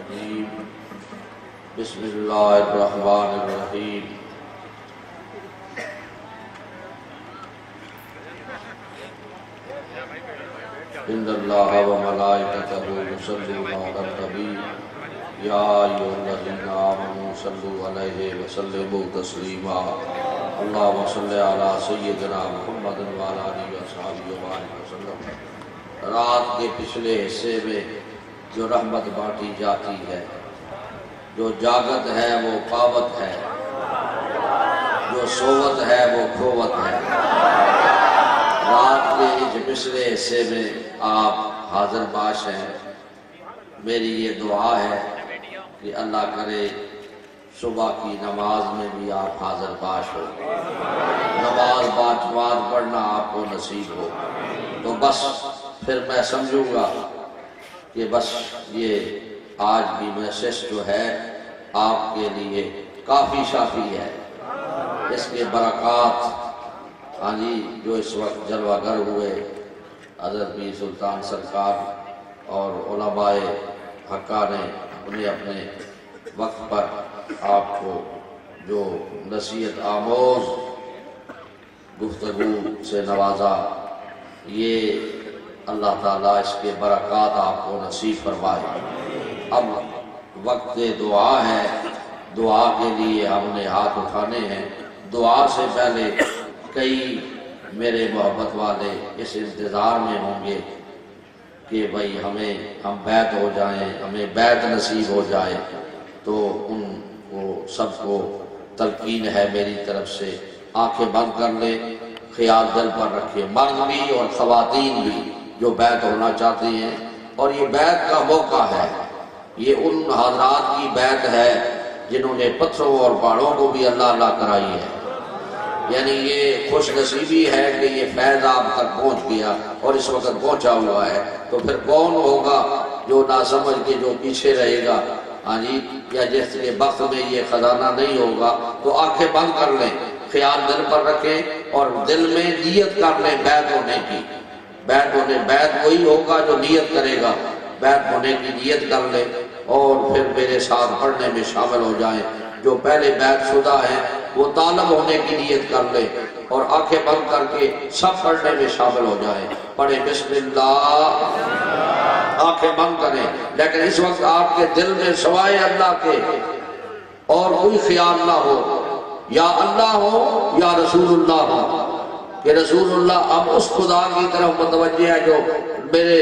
الرجیم بسم اللہ الرحمن الرحیم ان اللہ و ملائکتہ یصلون علی النبی یا ایھا الذین آمنوا صلوا علیہ وسلموا تسلیما اللہم صلی علی سیدنا محمد و علی آلہ وصحبہ وسلم۔ رات کے پچھلے حصے میں جو رحمت بانٹی جاتی ہے، جو جاگت ہے وہ پاوت ہے، جو سوت ہے وہ کھوت ہے۔ رات کے اس پچھلے حصے میں آپ حاضر باش ہیں۔ میری یہ دعا ہے کہ اللہ کرے صبح کی نماز میں بھی آپ حاضر باش ہو، نماز باجماعت پڑھنا آپ کو نصیب ہو، تو بس پھر میں سمجھوں گا کہ بس یہ آج کی میسج جو ہے آپ کے لیے کافی شافی ہے۔ اس کے برکات جو اس وقت جلوہ گر ہوئے حضرت پیر سلطان سرکار اور علماء حقہ نے انہیں اپنے وقت پر آپ کو جو نصیحت آموز گفتگو سے نوازا، یہ اللہ تعالیٰ اس کے برکات آپ کو نصیب فرمائے۔ اب وقت دعا ہے، دعا کے لیے ہم نے ہاتھ اٹھانے ہیں۔ دعا سے پہلے کئی میرے محبت والے اس انتظار میں ہوں گے کہ بھئی ہم بیعت ہو جائیں، ہمیں بیعت نصیب ہو جائے، تو ان کو سب کو تلقین ہے میری طرف سے، آنکھیں بند کر لیں، خیال دل پر رکھیں، مرد بھی اور خواتین بھی جو بیعت ہونا چاہتی ہیں۔ اور یہ بیعت کا موقع ہے، یہ ان حضرات کی بیعت ہے جنہوں نے پتھروں اور پہاڑوں کو بھی اللہ اللہ کرائی ہے۔ یعنی یہ خوش نصیبی ہے کہ یہ فیض آپ تک پہنچ گیا اور اس وقت پہنچا ہوا ہے، تو پھر کون ہوگا جو نہ سمجھ کے جو پیچھے رہے گا؟ یا جس کے وقت میں یہ خزانہ نہیں ہوگا، تو آنکھیں بند کر لیں، خیال دل پر رکھیں اور دل میں نیت کر لیں بیعت ہونے کی۔ بیعت وہی ہوگا جو نیت کرے گا، بیعت ہونے کی نیت کر لیں اور پھر میرے ساتھ پڑھنے میں شامل ہو جائیں۔ جو پہلے بیعت شدہ ہیں وہ طالب ہونے کی نیت کر لیں اور آنکھیں بند کر کے سب پڑھنے میں شامل ہو جائیں۔ پڑھیں بسم اللہ، آنکھیں بند کریں، لیکن اس وقت آپ کے دل میں سوائے اللہ کے اور کوئی خیال نہ ہو، یا اللہ ہو یا رسول اللہ ہو، کہ رسول اللہ اب اس خدا کی طرف متوجہ ہے جو میرے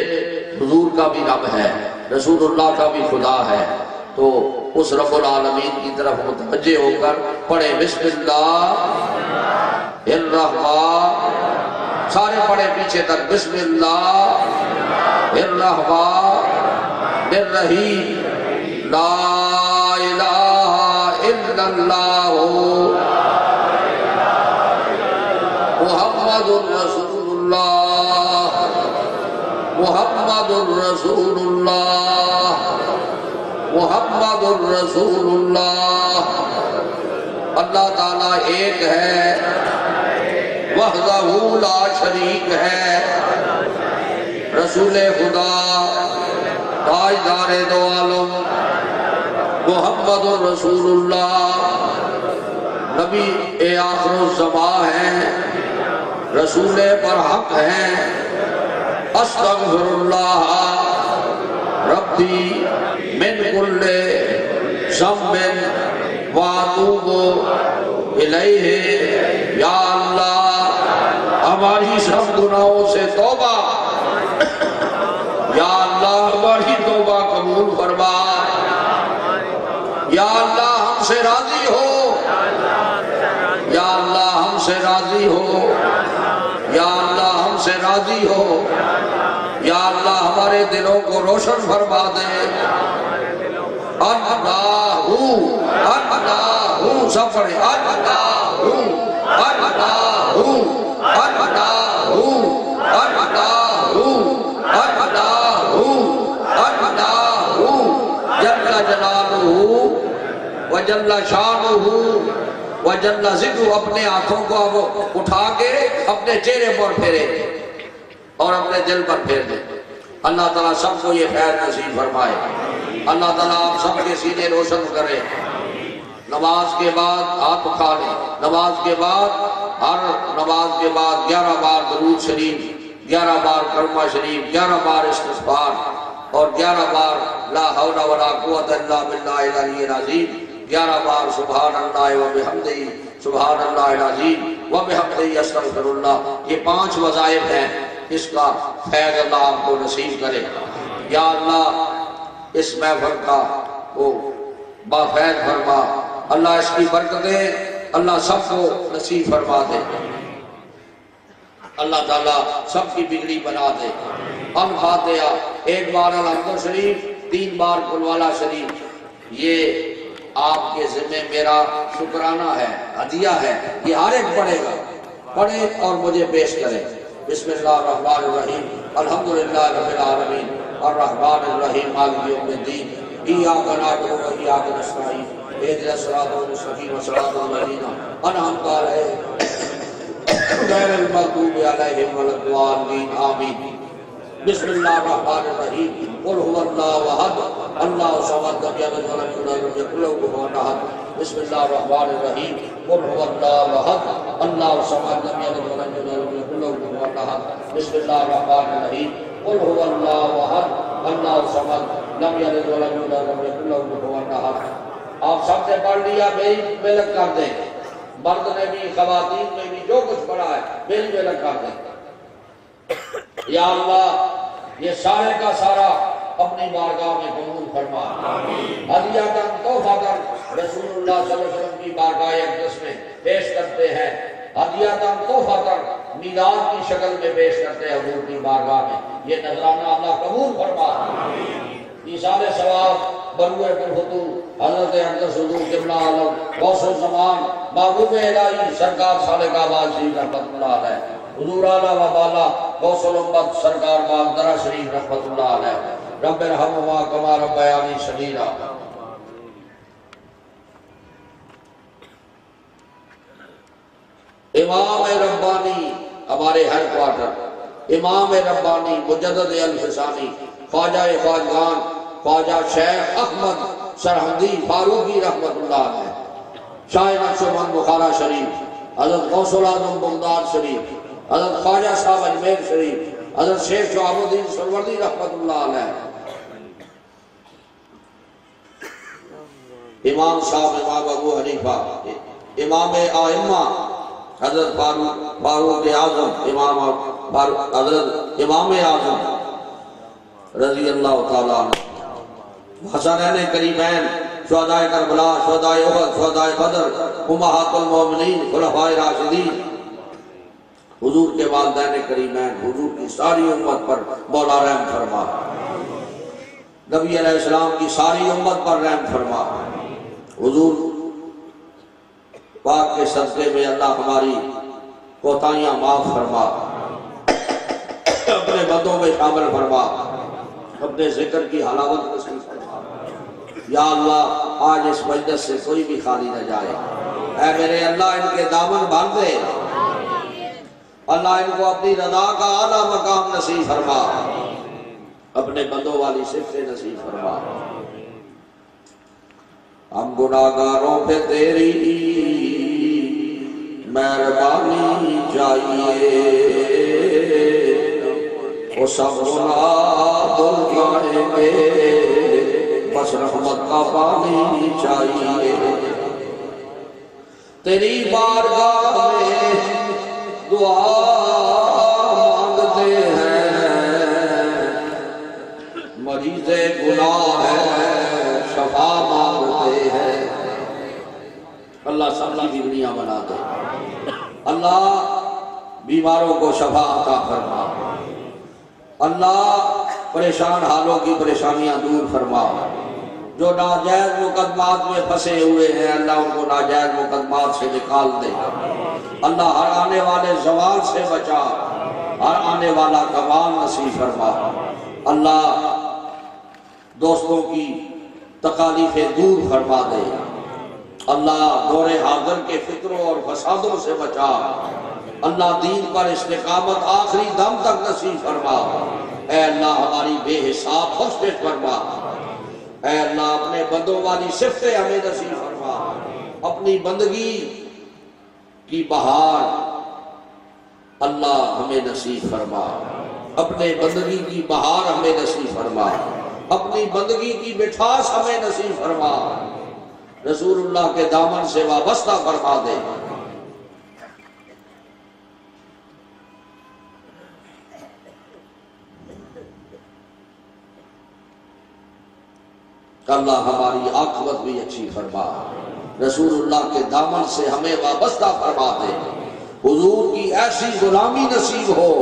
حضور کا بھی رب ہے، رسول اللہ کا بھی خدا ہے، تو اس رب العالمین کی طرف متوجہ ہو کر پڑھیں بسم اللہ الرحمن، سارے پڑھیں پیچھے تک، بسم اللہ الرحمن الرحیم، لا الہ الا اللہ محمد الرسول اللہ، محمد الرسول اللہ، محمد الرسول اللہ۔ اللہ تعالیٰ ایک ہے، وحدہ لا شریک ہے، رسول خدا تاجدار دو عالم محمد الرسول اللہ نبی آخر الزمان ہیں، رسول پر حق ہیں۔ استغفر اللہ ربی من کل ذنب واتوب الیہ، یا اللہ ہماری سب گناہوں سے توبہ، یا اللہ ہماری توبہ قبول فرما، یا اللہ ہم سے راضی ہو، یا اللہ ہم سے راضی ہو، یا اللہ ہم سے راضی ہو، یا اللہ ہمارے دلوں کو روشن فرما دے۔ اللہ سب پڑھیں، اللہ جل جلالہ وجل شانہ وجل ذکر۔ اپنے ہاتھوں کو اب اٹھا کے اپنے چہرے پر پھیرے اور اپنے دل پر پھیر دے۔ اللہ تعالیٰ سب کو یہ خیر نصیب فرمائے۔ اللہ تعالیٰ آپ سب کے سینے روشن کرے۔ نماز کے بعد ہاتھ اٹھا لیں، نماز کے بعد ہر نماز کے بعد 11 بار درود شریف، 11 بار کلمہ شریف، 11 بار استغفار اور 11 بار لا حول ولا قوت الا باللہ العلی العظیم، 11 بار سبحان اللہ و بحمدہ سبحان اللہ العظیم و بحمدہ استغفر اللہ۔ یہ 5 وظائف ہیں، اس کا خیر اللہ آپ کو نصیب کرے۔ یا اللہ اس محفل کا وہ بافید فرما، اللہ اس کی برکتیں اللہ سب کو نصیب فرما دے، اللہ تعالیٰ سب کی بگڑی بنا دے۔ الفاتحہ، 1 بار الحمد شریف، 3 بار قل واللہ شریف۔ یہ آپ کے ذمہ میرا شکرانہ ہے، ہدیہ ہے، یہ ہر ایک پڑھے گا، پڑھے اور مجھے پیش کرے۔ بسم اللہ الرحمن الرحیم، الحمدللہ رب العالمین، الرحمن الرحیم، مالک یوم الدین، ایاک نعبد و ایاک نستعین، اہدنا الصراط المستقیم صراط الذین انعمت علیہم غیر المغضوب علیہم ولا الضالین آمین۔ بسم اللہ الرحمن الرحیم، قل هو اللہ احد اللہ الصمد لم یلد ولم یولد ولم یکن له کفوا احد۔ بسم اللہ الرحمن الرحیم، قل هو اللہ احد اللہ الصمد لم یلد ولم یولد ولم یکن له کفوا احد۔ بسم اللہ الرحمن الرحیم، قل هو اللہ احد اللہ الصمد لم یلد ولم یولد ولم یکن له کفوا احد۔ آپ سب سے پڑھ لیا، میری ملک کر دیں، مرد نے بھی خواتین نے بھی جو کچھ پڑھا ہے میری ملک کر دیں۔ یا اللہ یہ سارے کا سارا اپنی بارگاہ میں قبول فرما، ہدیہ تحفہ کر رسول اللہ صلی اللہ علیہ وسلم کی بارگاہ اقدس میں پیش کرتے ہیں، ہدیہ تحفہ کر میلاد کی شکل میں پیش کرتے ہیں حضور کی بارگاہ میں، یہ نذرانہ اللہ قبول فرما۔ ایصال ثواب بروئے بالفتوح حضرت اقدس حضور قبلہ عالم غوث الزمان محبوب الہی سرکار صالح آباد شریف رحمت اللہ علیہ، حضور اعلیٰ و بالا غوث الامت سرکار باغدرہ شریف رحمت اللہ علیہ، رب ارحمہما کما ربیانی صغیرا۔ امام ربانی ہمارے ہیڈ کوارٹر، امام ربانی مجدد الفسانی خواجہ خواجگان خواجہ شیخ احمد سرحدی فاروقی رحمت اللہ علیہ، شاہ نقشبند بخارا شریف، حضرت غوث العظم بغداد شریف، حضرت خواجہ صاحب اجمیر شریف، حضرت شیخ شعب الدین سروردی رحمت اللہ علیہ، امام صاحب امام ابو حنیفہ، امام ائمہ حضرت فاروق اعظم، امام حضرت امام اعظم رضی اللہ تعالیٰ عنہ، حسنین کریمین، شہدائے کربلا، شہدائے احد، شہدائے بدر، امہات المومنین، خلفائے راشدین، حضور کے والدین کریمین، حضور کی ساری امت پر مولا رحم فرما، نبی علیہ السلام کی ساری امت پر رحم فرما، حضور پاک کے صدقے میں اللہ ہماری کوتاہیاں معاف فرما، اپنے بندوں میں شامل فرما، اپنے ذکر کی حلاوت نصیب فرما۔ یا اللہ آج اس مجلس سے کوئی بھی خالی نہ جائے، اے میرے اللہ ان کے دامن بھر دے، اللہ ان کو اپنی رضا کا اعلیٰ مقام نصیب فرما، اپنے بندوں والی صفت نصیب فرما۔ ہم گناہگاروں پہ تیری مہربانی چاہیے، وہ سب گناہ دھل جائیں گے، بس رحمت کا پانی چاہیے۔ تیری بارگاہ میں دعا مانگتے ہیں، مریض گناہ ہے شفا مانگتے ہیں، اللہ سب کی بیماریاں بنا دے، اللہ بیماروں کو شفا عطا فرما، اللہ پریشان حالوں کی پریشانیاں دور فرما، جو ناجائز مقدمات میں پھنسے ہوئے ہیں اللہ ان کو ناجائز مقدمات سے نکال دے، اللہ ہر آنے والے زوال سے بچا، ہر آنے والا کمال نصیب فرما، اللہ دوستوں کی تکالیفیں دور فرما دے، اللہ دور حاضر کے فکروں اور فسادوں سے بچا، اللہ دین پر استقامت آخری دم تک نصیب فرما، اے اللہ ہماری بے حساب بخشش فرما، اے اللہ اپنے بندوں والی صفتیں ہمیں نصیب فرما، اپنی بندگی کی بہار اللہ ہمیں نصیب فرما، اپنے بندگی کی بہار ہمیں نصیب فرما، اپنی بندگی کی مٹھاس ہمیں نصیب فرما، رسول اللہ کے دامن سے وابستہ فرما دے۔ اللہ ہماری عاقبت بھی اچھی فرما، رسول اللہ کے دامن سے ہمیں وابستہ فرما دے، حضور کی ایسی غلامی نصیب ہو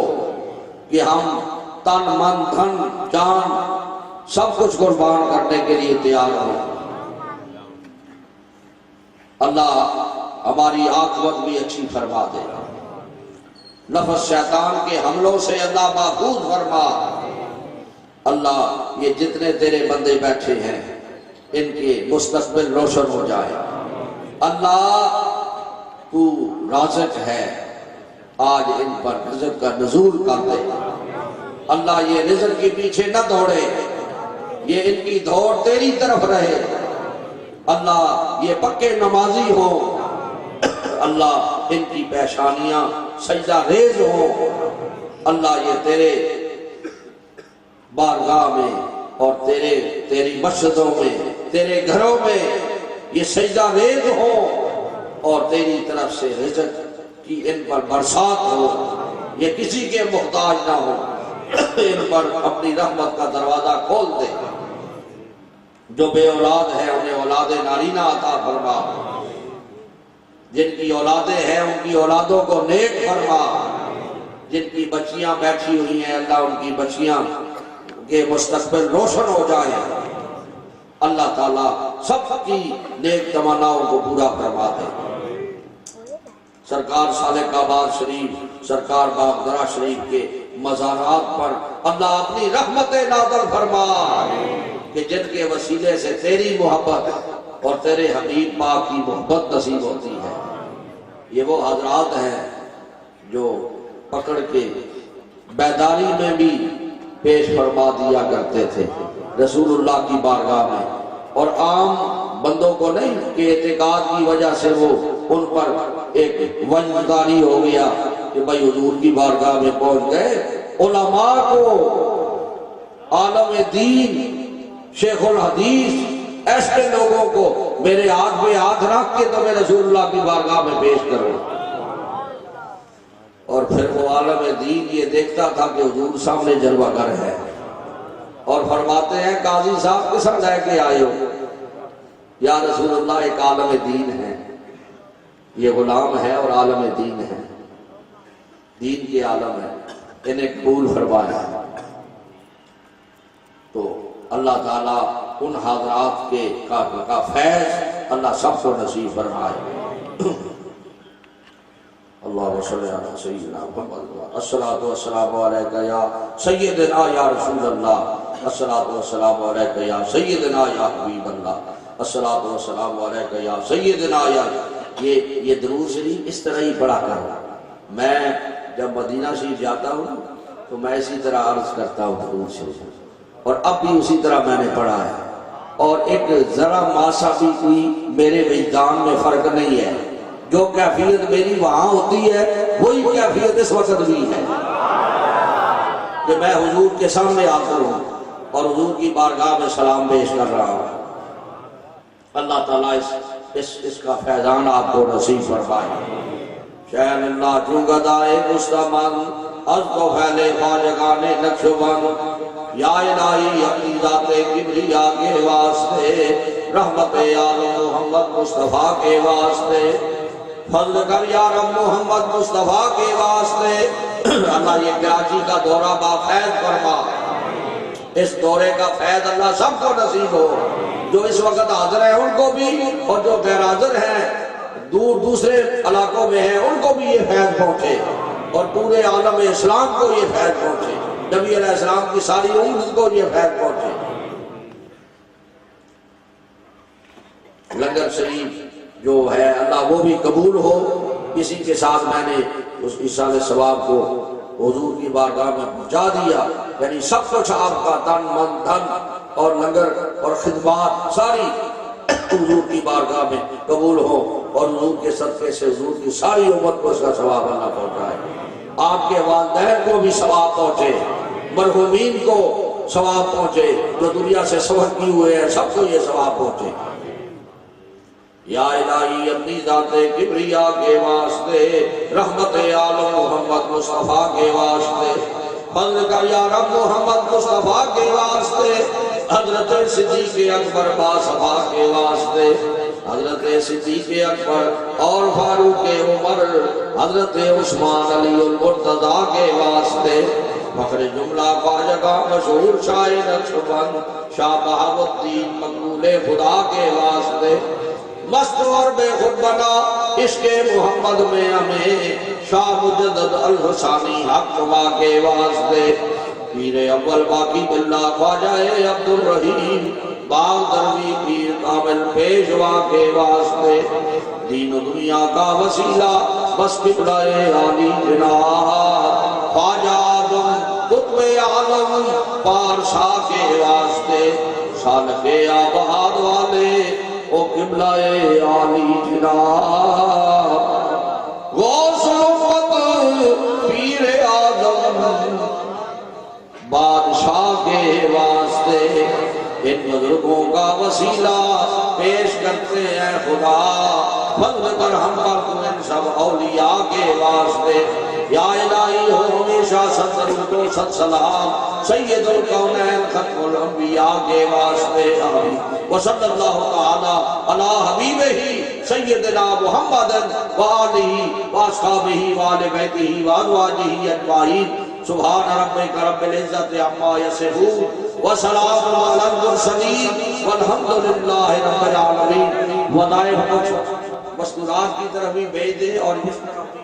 کہ ہم تن من دھن جان سب کچھ قربان کرنے کے لیے تیار ہو۔ اللہ ہماری عاقبت بھی اچھی فرما دے، نفس شیطان کے حملوں سے اللہ محفوظ فرما۔ اللہ یہ جتنے تیرے بندے بیٹھے ہیں ان کے مستقبل روشن ہو جائے۔ اللہ تو رازق ہے، آج ان پر رزق کا نزول کر دے۔ اللہ یہ رزق کے پیچھے نہ دوڑے، یہ ان کی دوڑ تیری طرف رہے۔ اللہ یہ پکے نمازی ہو، اللہ ان کی پیشانیاں سجدہ ریز ہو۔ اللہ یہ تیرے بارگاہ میں اور تیری مسجدوں میں، تیرے گھروں میں یہ سجدہ ریز ہو اور تیری طرف سے رزق کی ان پر برسات ہو، یہ کسی کے محتاج نہ ہو۔ ان پر اپنی رحمت کا دروازہ کھول دے۔ جو بے اولاد ہیں انہیں اولاد نارینہ عطا فرما، جن کی اولادیں ہیں ان کی اولادوں کو نیک فرما، جن کی بچیاں بیٹھی ہوئی ہیں اللہ ان کی بچیاں کے مستقبل روشن ہو جائے۔ اللہ تعالیٰ سب کی نیک تمناؤں کو پورا فرما دے۔ سرکار سالک آباد شریف، سرکار باغدرہ شریف کے مزارات پر اللہ اپنی رحمت نازل فرما کہ جن کے وسیلے سے تیری محبت اور تیرے حبیب پاک کی محبت نصیب ہوتی ہے۔ یہ وہ حضرات ہیں جو پکڑ کے بیداری میں بھی پیش فرما دیا کرتے تھے رسول اللہ کی بارگاہ میں، اور عام بندوں کو نہیں کہ اعتقاد کی وجہ سے وہ ان پر ایک وجدانی ہو گیا کہ بھائی حضور کی بارگاہ میں پہنچ گئے۔ علماء کو، عالم دین، شیخ الحدیث، ایسے لوگوں کو میرے ہاتھ پہ ہاتھ رکھ کے تو میں رسول اللہ کی بارگاہ میں پیش کروں۔ اور پھر وہ عالم دین یہ دیکھتا تھا کہ حضور سامنے جلوہ گر ہے، اور فرماتے ہیں قاضی صاحب کس وقت لے کے آئے ہو؟ یا رسول اللہ ایک عالم دین ہے، یہ غلام ہے اور عالم دین ہے، دین کے عالم ہے، انہیں قبول فرمایا۔ تو اللہ تعالیٰ ان حضرات کے کا فیض اللہ سب کو نصیب فرمائے۔ اللہم صلی علی سیدنا محمد الصلاۃ والسلام علیکہ یا سیدنا یا رسول اللہ، الصلاۃ والسلام علیکہ یا سیدنا یا حبیب اللہ، الصلاۃ والسلام علیکہ یا سیدنا یا۔ یہ درود شریف اس طرح ہی پڑھا کرو۔ میں جب مدینہ شریف جاتا ہوں تو میں اسی طرح عرض کرتا ہوں درود شریف، اور اب بھی اسی طرح میں نے پڑھا ہے، اور ایک ذرا ماسا بھی کوئی میرے وجدان میں فرق نہیں ہے۔ جو کیفیت میری وہاں ہوتی ہے وہی کیفیت اس وقت بھی ہے کہ میں حضور کے سامنے حاضر ہوں اور حضور کی بارگاہ میں سلام پیش کر رہا ہوں۔ اللہ تعالیٰ اس کا فیضان آپ کو نصیب فرمائے۔ شہن اللہ جو گدائے مستمن از کو پھیلے خواجگان نقشبند، یا الہی اپنی ذات کبریا کے واسطے، رحمت عالم محمد مصطفیٰ کے واسطے، فضل کر یا رب محمد مصطفیٰ کے واسطے۔ اللہ یہ کراچی کا دورہ بافیض فرما، اس دورے کا فیض اللہ سب کو نصیب ہو، جو اس وقت حاضر ہیں ان کو بھی، اور جو غیر حاضر ہیں دور دوسرے علاقوں میں ہیں ان کو بھی یہ فیض پہنچے، اور پورے عالم اسلام کو یہ فیض پہنچے، نبی علیہ السلام کی ساری امت کو یہ فیض پہنچے۔ لنگر شریف جو ہے اللہ وہ بھی قبول ہو۔ اسی کے ساتھ میں نے اس ایصال ثواب کو حضور کی بارگاہ میں پہنچا دیا، یعنی سب کچھ آپ کا تن من دھن اور لنگر اور خدمات ساری حضور کی بارگاہ میں قبول ہو، اور حضور کے صدقے سے حضور کی ساری امت کو اس کا ثواب اللہ پہنچائے، آپ کے والدین کو بھی ثواب پہنچے، مرحومین کو ثواب پہنچے، جو دنیا سے سفر کیے ہوئے ہیں سب کو یہ ثواب پہنچے۔ یا الہی اپنی ذات کبریا کے واسطے، رحمت عالم محمد مصطفیٰ کے واسطے، فضل کر یا رب محمد مصطفیٰ کے واسطے، حضرت صدیق اکبر باصفا کے واسطے، حضرت صدیق اکبر اور فاروق عمر، حضرت عثمان علی المرتضیٰ کے واسطے، فخر جملہ خواجہ کا مشہور شاعر نقشبند شاہ بہاؤ الدین مقبول خدا کے واسطے، مست اور بے خود بنا عشق محمد میں ہمیں شاہ مجدد الحسانی حق ما کے واسطے، پیر اول باقی باللہ خواجہ عبد الرحیم باغ دروی پیر کامل پیشوا کے واسطے، دین و دنیا کا وسیلہ بس قبلہ عالی جناب خواجہ آدم قطب عالم پارسا کے واسطے، سالک آباد والے او قبلہ عالی جناب غوث امت پیر اعظم بادشاہ کے واسطے، ان بزرگوں کا وسیلہ پیش کرتے ہیں خدا، فضل کر ہم پر تو ان سب اولیاء کے واسطے، یا الہی ہو ہمیشہ ست درود و ست سلام سید الکونین ختم الانبیاء کے واسطے، آمین۔ وصلی اللہ تعالی علی حبیبہ سیدنا محمد وآلہ واصحابہ وآل بیتہ وازواجہ اجمعین، سبحان ربک رب العزت عما یصفون وسلام علی المرسلین والحمد للہ رب العالمین۔ وظائف مستورات کی طرف بھی بھیج دیں اور اس طرف بھی